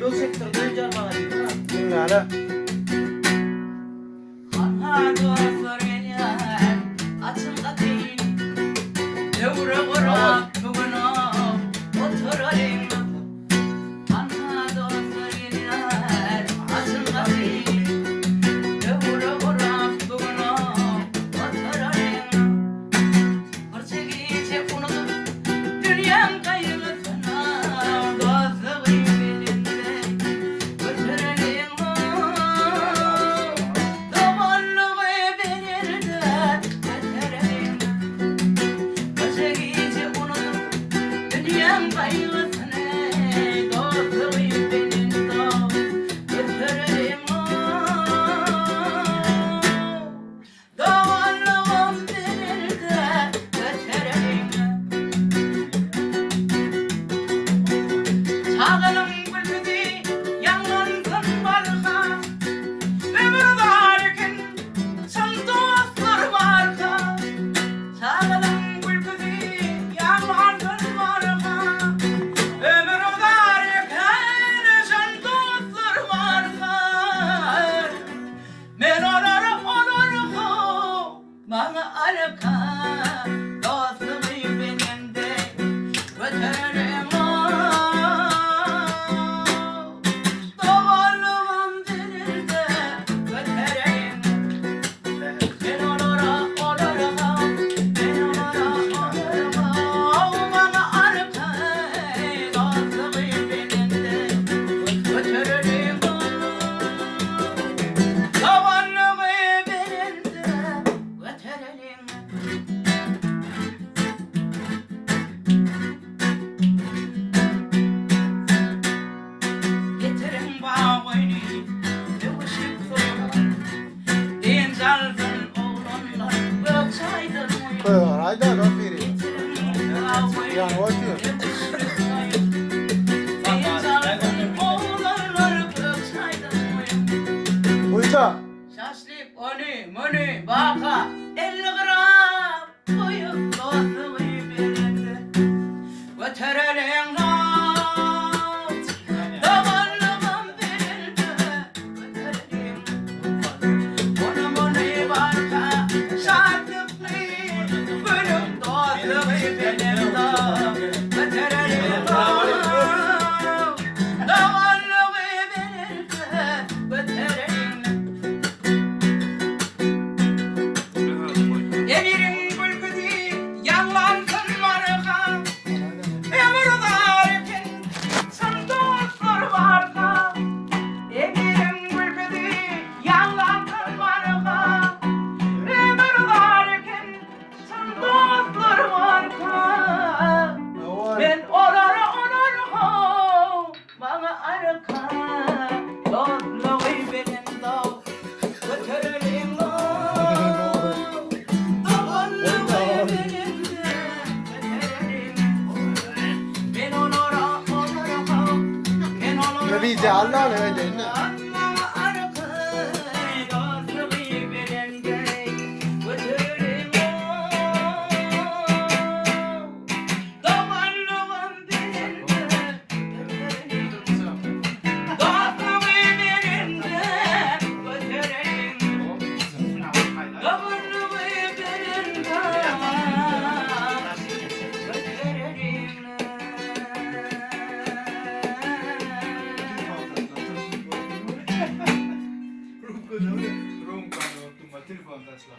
Yol sektörü döneceğim bana gibi. Dinle Anha dostlar geliyor, açın kapıyı. Devre kurak bugün oturayım. Anha dostlar geliyor, açın kapıyı. Devre kurak bugün oturayım. Fırça giyecek unutup dünyam kaygısına. Dostluğu belinde götürelim. Çağının gülbüdü yanlansın barka. Ömür varken sen dostlar varka. Çağının gülbüdü yanlansın barka. Ömür varken sen dostlar varka. Men onar bana arka. Dostluğu benim de götürelim. Hayda lan biri. Yani o diyor. Buysa. Şaşlık onu baka 50 gram koyup dostluğu belinde götürelim lan. Davarlığım belinde götürelim. Onu baka şartlıklı bölüm dostluğu belinde götürelim lan. Davarlığı belinde götürelim. Emirin gülgüdü yanlansın marka. Ömür varken sen dostlar varka. Emirin gülgüdü yanlansın marka. Ömür varken sen dostlar varka. Ben onar bana arka. Dostluğu benim dağ götürelim Bize Allah'ın öyle.